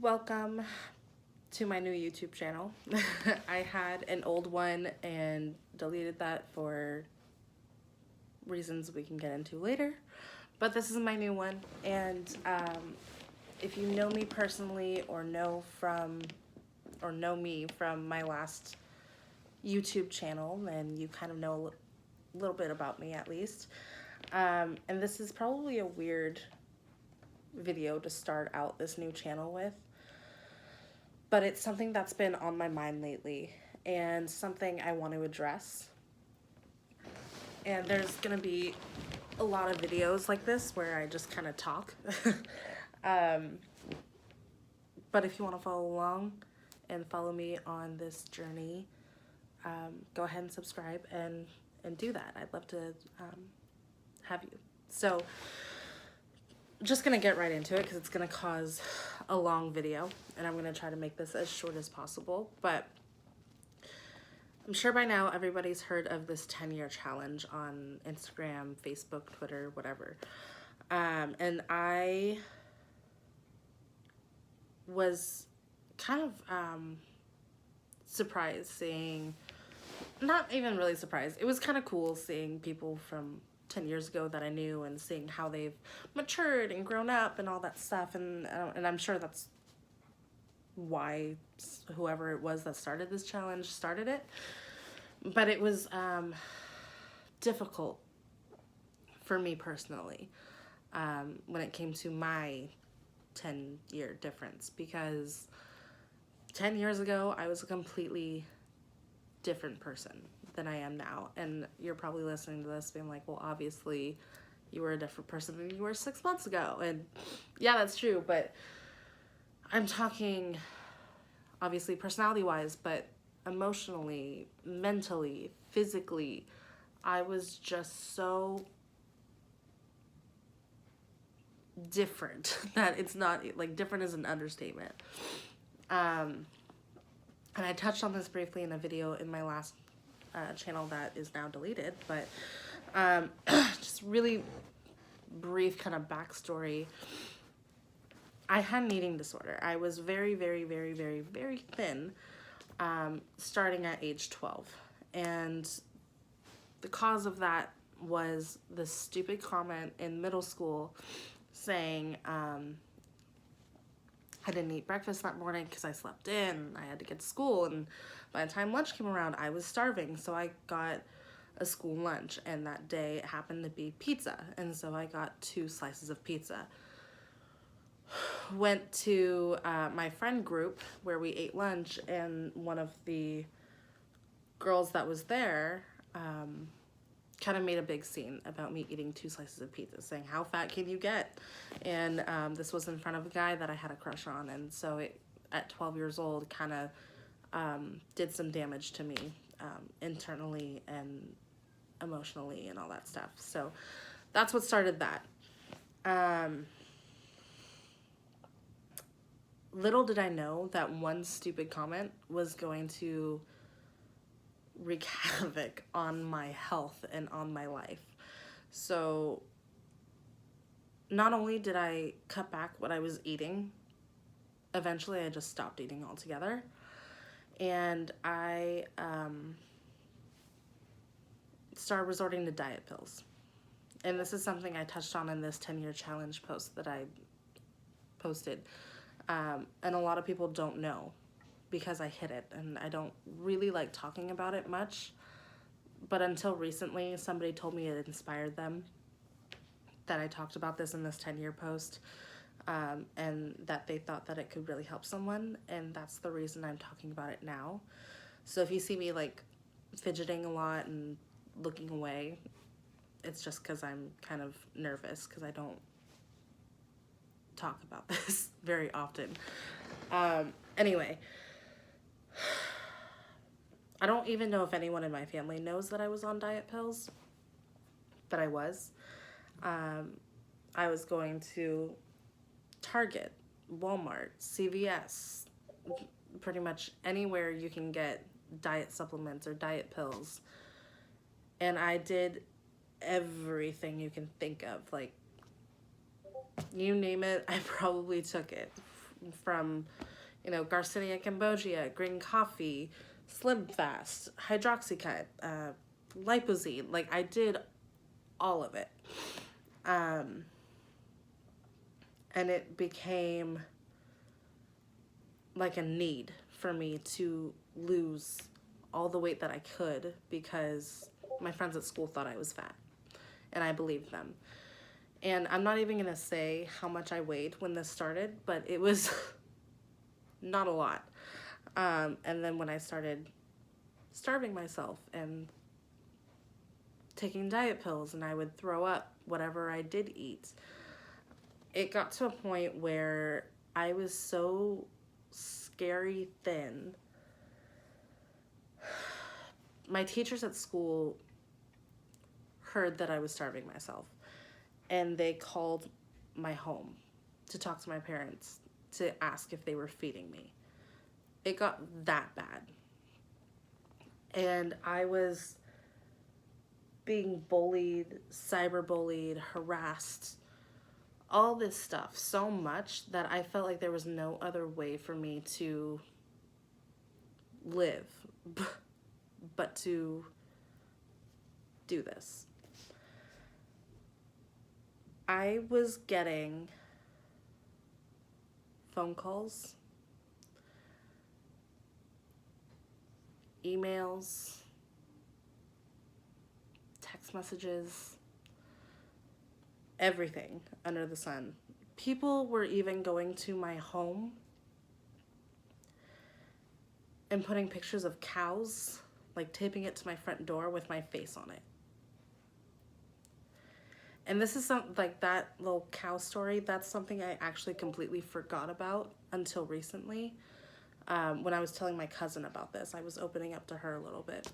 Welcome to my new YouTube channel. I had an old one and deleted that for reasons we can get into later, but this is my new one. And if you know me personally or know me from my last YouTube channel, then you kind of know a little bit about me at least. And this is probably a weird video to start out this new channel with, but it's something that's been on my mind lately and something I want to address. And there's gonna be a lot of videos like this where I just kind of talk. But if you want to follow along and follow me on this journey, go ahead and subscribe and do that. I'd love to have you. So just gonna get right into it because it's gonna cause a long video, and I'm gonna try to make this as short as possible. But I'm sure by now everybody's heard of this 10-year challenge on Instagram, Facebook, Twitter, whatever. And I was kind of surprised seeing, not even really surprised, it was kind of cool seeing people from 10 years ago that I knew and seeing how they've matured and grown up and all that stuff. And I'm sure that's why whoever it was that started this challenge started it. But it was difficult for me personally when it came to my 10-year difference, because 10 years ago I was a completely different person than I am now. And you're probably listening to this being like, well, obviously you were a different person than you were 6 months ago. And yeah, that's true, but I'm talking obviously personality wise, but emotionally, mentally, physically, I was just so different that it's not, like, different is an understatement. And I touched on this briefly in a video in my last channel that is now deleted, but just really brief kind of backstory. I had an eating disorder. I was very, very, very, very, very thin starting at age 12. And the cause of that was this stupid comment in middle school saying I didn't eat breakfast that morning because I slept in. I had to get to school, and by the time lunch came around, I was starving, so I got a school lunch, and that day it happened to be pizza, and so I got 2 slices of pizza. Went to my friend group where we ate lunch, and one of the girls that was there kind of made a big scene about me eating 2 slices of pizza, saying, how fat can you get? And this was in front of a guy that I had a crush on, and so it, at 12 years old, kind of did some damage to me internally and emotionally and all that stuff. So that's what started that. Little did I know that one stupid comment was going to wreak havoc on my health and on my life. So not only did I cut back what I was eating, eventually I just stopped eating altogether. And I started resorting to diet pills. And this is something I touched on in this 10-year challenge post that I posted. And a lot of people don't know because I hid it, and I don't really like talking about it much. But until recently, somebody told me it inspired them that I talked about this in this 10-year post, and that they thought that it could really help someone, and that's the reason I'm talking about it now. So if you see me like fidgeting a lot and looking away, it's just because I'm kind of nervous because I don't talk about this very often. Anyway, I don't even know if anyone in my family knows that I was on diet pills, but I was. I was going to Target, Walmart, CVS, pretty much anywhere you can get diet supplements or diet pills. And I did everything you can think of. Like, you name it, I probably took it. from, you know, Garcinia Cambogia, green coffee, Slim Fast, Hydroxycut, Lipozene. Like, I did all of it. And it became like a need for me to lose all the weight that I could because my friends at school thought I was fat, and I believed them. And I'm not even gonna say how much I weighed when this started, but it was not a lot. And then when I started starving myself and taking diet pills, and I would throw up whatever I did eat, it got to a point where I was so scary thin. My teachers at school heard that I was starving myself, and they called my home to talk to my parents to ask if they were feeding me. It got that bad. And I was being bullied, cyberbullied, harassed, all this stuff so much that I felt like there was no other way for me to live but to do this. I was getting phone calls, emails, text messages, everything under the sun. People were even going to my home and putting pictures of cows, like taping it to my front door with my face on it. And this is something like that little cow story. That's something I actually completely forgot about until recently. When I was telling my cousin about this, I was opening up to her a little bit.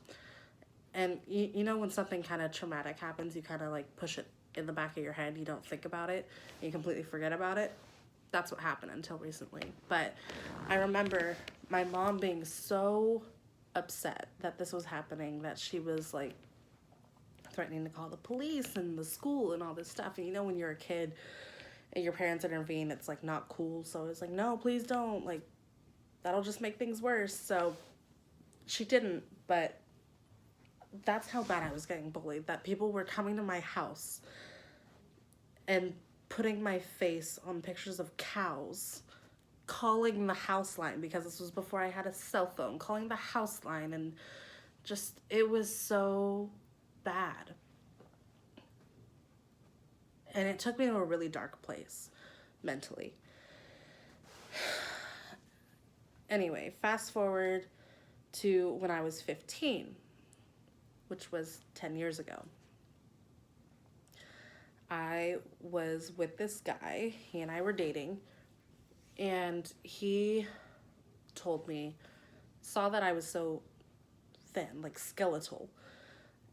And you know when something kind of traumatic happens, you kind of like push it in the back of your head, you don't think about it, and you completely forget about it. That's what happened until recently. But I remember my mom being so upset that this was happening that she was like threatening to call the police and the school and all this stuff. And you know when you're a kid and your parents intervene, it's like not cool. So it's like, no, please don't. Like, that'll just make things worse. So she didn't, but that's how bad I was getting bullied, that people were coming to my house and putting my face on pictures of cows, calling the house line, because this was before I had a cell phone, calling the house line, and just, it was so bad. And it took me to a really dark place mentally. Anyway, fast forward to when I was 15, which was 10 years ago. I was with this guy, he and I were dating, and he told me, saw that I was so thin, like skeletal,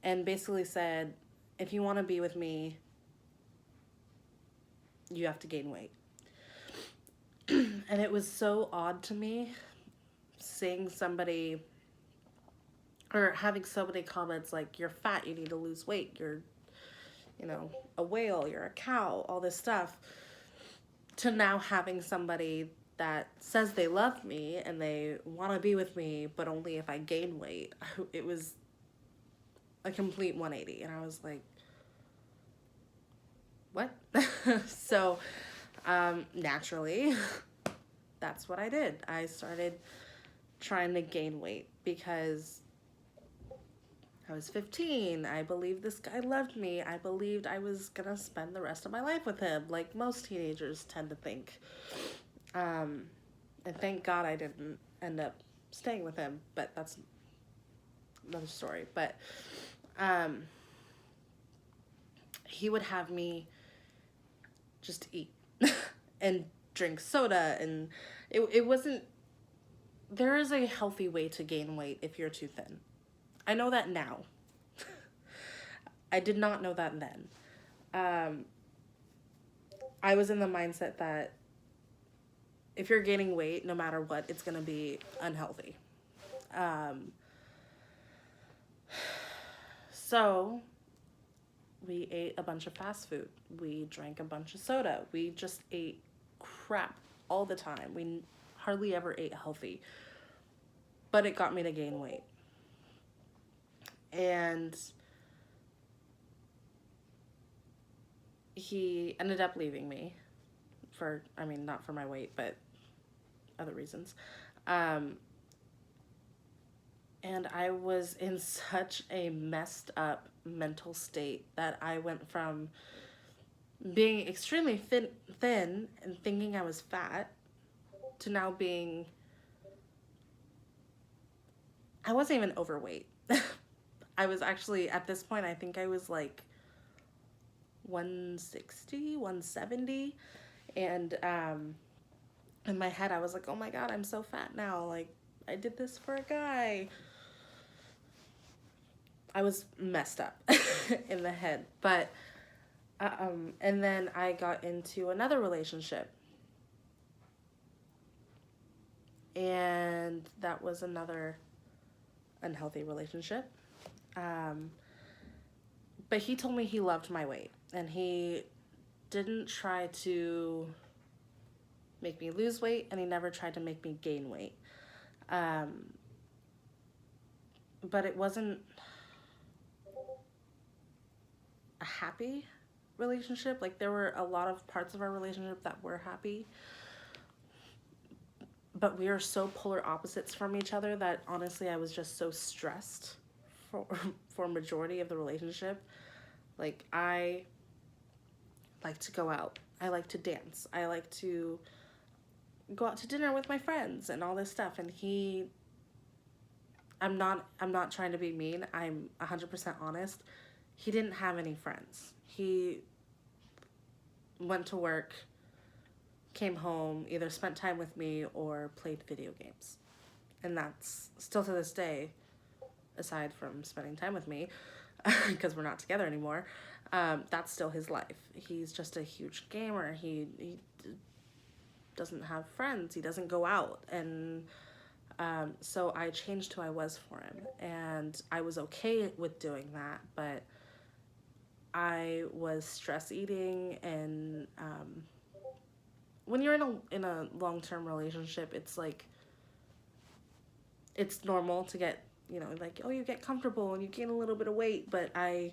and basically said, if you want to be with me, you have to gain weight. And it was so odd to me seeing somebody, or having so many comments like, you're fat, you need to lose weight, you're, you know, a whale, you're a cow, all this stuff, to now having somebody that says they love me and they want to be with me, but only if I gain weight. It was a complete 180, and I was like, what? So naturally, that's what I did. I started trying to gain weight because I was 15. I believed this guy loved me. I believed I was gonna spend the rest of my life with him, like most teenagers tend to think. And thank God I didn't end up staying with him, but that's another story. But he would have me just eat and drink soda, and it wasn't, there is a healthy way to gain weight if you're too thin. I know that now. I did not know that then. I was in the mindset that if you're gaining weight, no matter what, it's going to be unhealthy. So we ate a bunch of fast food. We drank a bunch of soda. We just ate crap all the time. We hardly ever ate healthy. But it got me to gain weight. And he ended up leaving me for, I mean, not for my weight, but other reasons. And I was in such a messed up mental state that I went from being extremely thin and thinking I was fat to now being, I wasn't even overweight. I was actually, at this point, I think I was like 160, 170. And in my head, I was like, oh my God, I'm so fat now. Like, I did this for a guy. I was messed up in the head. But, and then I got into another relationship. And that was another unhealthy relationship. But he told me he loved my weight. And he didn't try to make me lose weight, and he never tried to make me gain weight. But it wasn't a happy relationship. Like, there were a lot of parts of our relationship that were happy, but we are so polar opposites from each other that honestly I was just so stressed for majority of the relationship. Like, I like to go out, I like to dance, I like to go out to dinner with my friends and all this stuff, and I'm not trying to be mean, I'm 100% honest. He didn't have any friends. He went to work, came home, either spent time with me or played video games. And that's still to this day, aside from spending time with me, because we're not together anymore, that's still his life. He's just a huge gamer. He doesn't have friends. He doesn't go out. And so I changed who I was for him. And I was okay with doing that, but I was stress eating. And when you're in a long-term relationship, it's like, it's normal to get, you know, like, oh, you get comfortable and you gain a little bit of weight. But I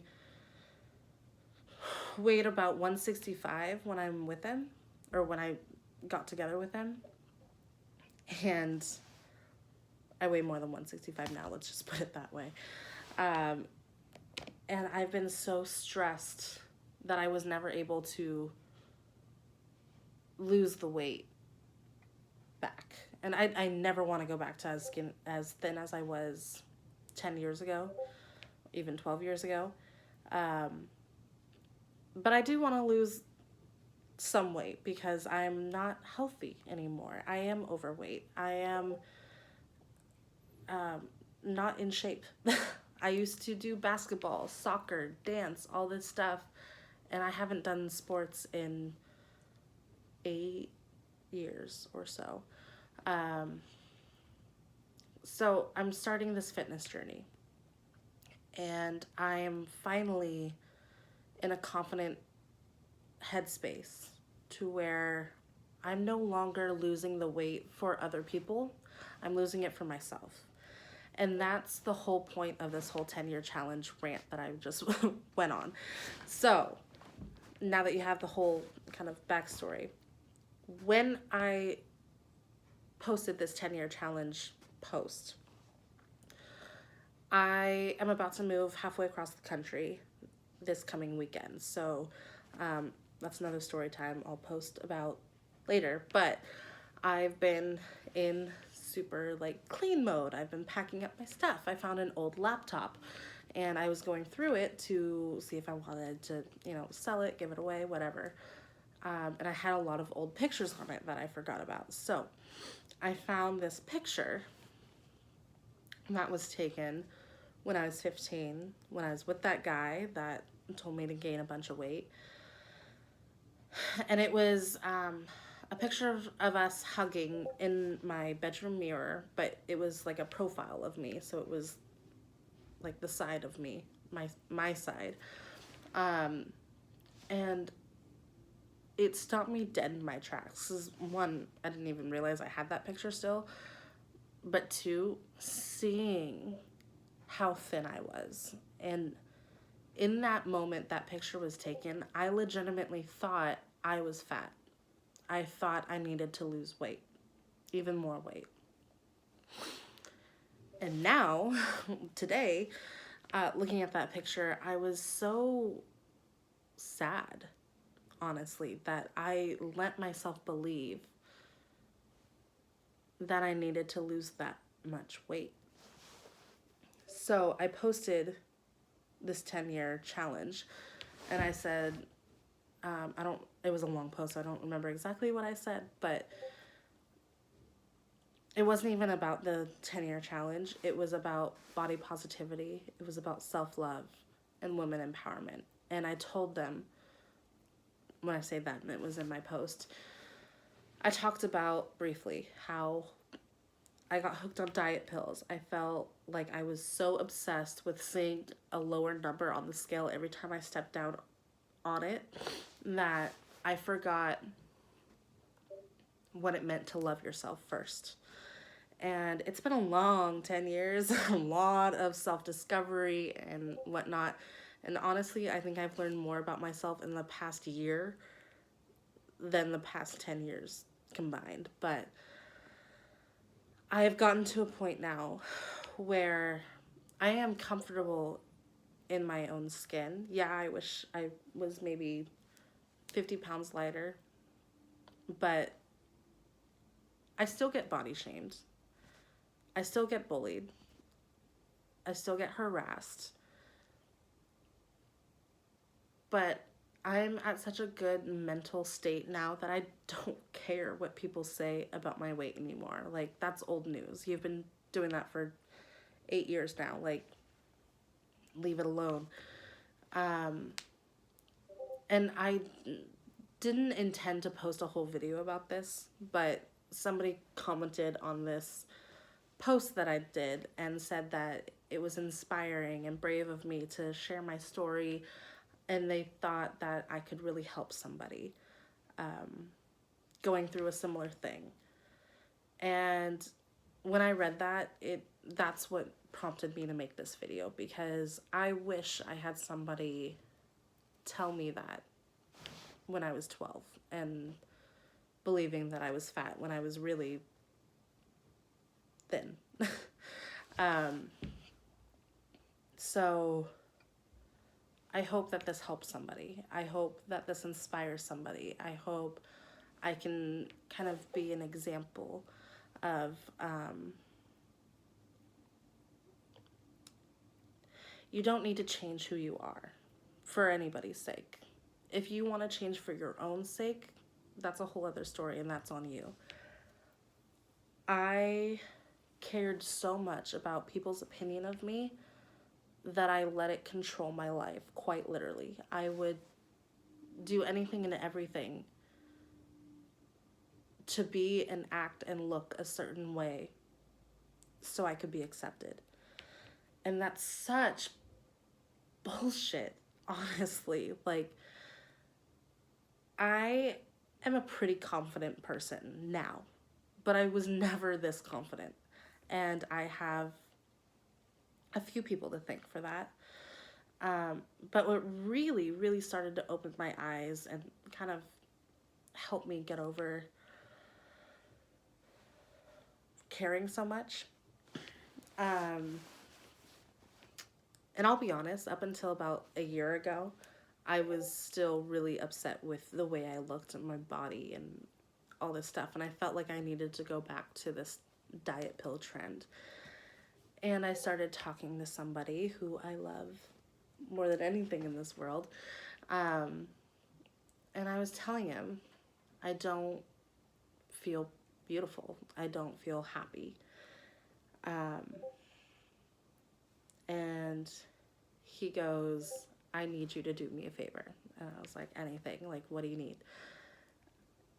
weighed about 165 when I'm with him, or when I got together with him. And I weigh more than 165 now, let's just put it that way. And I've been so stressed that I was never able to lose the weight back. And I never want to go back to as thin as I was 10 years ago, even 12 years ago. But I do want to lose some weight because I'm not healthy anymore. I am overweight. I am not in shape. I used to do basketball, soccer, dance, all this stuff, and I haven't done sports in 8 years or so. So I'm starting this fitness journey, and I am finally in a confident headspace to where I'm no longer losing the weight for other people. I'm losing it for myself. And that's the whole point of this whole 10-year challenge rant that I just went on. So now that you have the whole kind of backstory, when I posted this 10-year challenge post, I am about to move halfway across the country this coming weekend. So that's another story time I'll post about later. But I've been in super like clean mode. I've been packing up my stuff. I found an old laptop and I was going through it to see if I wanted to, you know, sell it, give it away, whatever. And I had a lot of old pictures on it that I forgot about. So I found this picture that was taken when I was 15, when I was with that guy that told me to gain a bunch of weight. And it was a picture of us hugging in my bedroom mirror, but it was like a profile of me, so it was like the side of me, my side. And it stopped me dead in my tracks. 'Cause one, I didn't even realize I had that picture still. But two, seeing how thin I was. And in that moment that picture was taken, I legitimately thought I was fat. I thought I needed to lose weight, even more weight. And now, today, looking at that picture, I was so sad, honestly, that I let myself believe that I needed to lose that much weight. So I posted this 10-year challenge, and I said, it was a long post, so I don't remember exactly what I said, but it wasn't even about the 10-year challenge. It was about body positivity. It was about self-love and women empowerment. And I told them, when I say that, and it was in my post, I talked about briefly how I got hooked on diet pills. I felt like I was so obsessed with seeing a lower number on the scale every time I stepped down on it that I forgot what it meant to love yourself first. And it's been a long 10 years, a lot of self-discovery and whatnot. And honestly, I think I've learned more about myself in the past year than the past 10 years combined. But I have gotten to a point now where I am comfortable in my own skin. Yeah, I wish I was maybe 50 pounds lighter, but I still get body shamed. I still get bullied. I still get harassed. But I'm at such a good mental state now that I don't care what people say about my weight anymore. Like, that's old news. You've been doing that for 8 years now. Like, leave it alone. And I didn't intend to post a whole video about this, but somebody commented on this post that I did and said that it was inspiring and brave of me to share my story, and they thought that I could really help somebody going through a similar thing. And when I read that, that's what prompted me to make this video, because I wish I had somebody tell me that when I was 12 and believing that I was fat when I was really thin. So I hope that this helps somebody. I hope that this inspires somebody. I hope I can kind of be an example of you don't need to change who you are for anybody's sake. If you want to change for your own sake, that's a whole other story, and that's on you. I cared so much about people's opinion of me that I let it control my life, quite literally. I would do anything and everything to be and act and look a certain way so I could be accepted. And that's such bullshit, honestly. Like, I am a pretty confident person now, but I was never this confident. And I have a few people to thank for that. But what really, really started to open my eyes and kind of help me get over caring so much. And I'll be honest, up until about a year ago, I was still really upset with the way I looked at my body and all this stuff. And I felt like I needed to go back to this diet pill trend. And I started talking to somebody who I love more than anything in this world. And I was telling him, I don't feel beautiful. I don't feel happy. And he goes, I need you to do me a favor. And I was like, anything? Like, what do you need?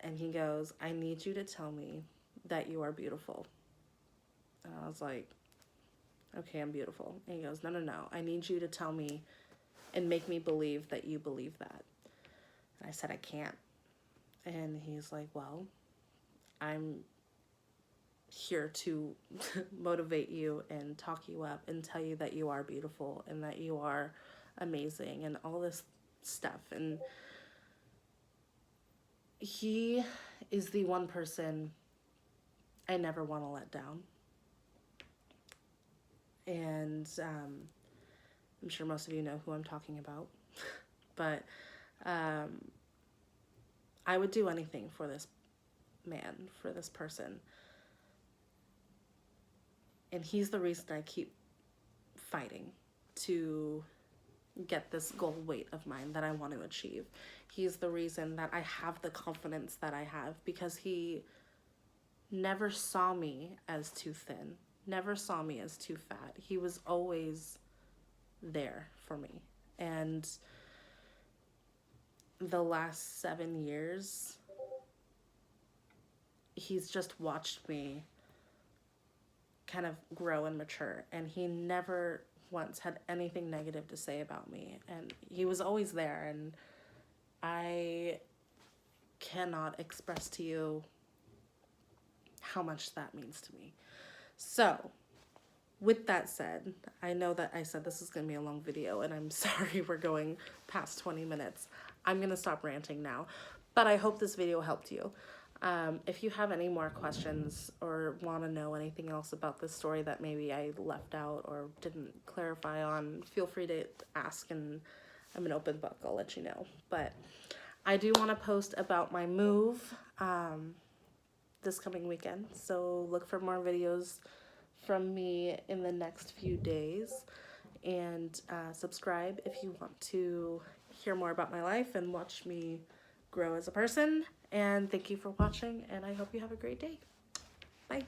And he goes, I need you to tell me that you are beautiful. And I was like, okay, I'm beautiful. And he goes, no. I need you to tell me and make me believe that you believe that. And I said, I can't. And he's like, well, I'm here to motivate you and talk you up and tell you that you are beautiful and that you are amazing and all this stuff. And he is the one person I never want to let down. And I'm sure most of you know who I'm talking about. But I would do anything for this man, for this person. And he's the reason I keep fighting to get this goal weight of mine that I want to achieve. He's the reason that I have the confidence that I have, because he never saw me as too thin, never saw me as too fat. He was always there for me. And the last 7 years, he's just watched me kind of grow and mature, and he never once had anything negative to say about me, and he was always there. And I cannot express to you how much that means to me. So with that said, I know that I said this is going to be a long video, and I'm sorry we're going past 20 minutes. I'm going to stop ranting now, but I hope this video helped you. If you have any more questions or want to know anything else about this story that maybe I left out or didn't clarify on, feel free to ask, and I'm an open book. I'll let you know. But I do want to post about my move this coming weekend, so look for more videos from me in the next few days, and subscribe if you want to hear more about my life and watch me grow as a person. And thank you for watching, and I hope you have a great day. Bye.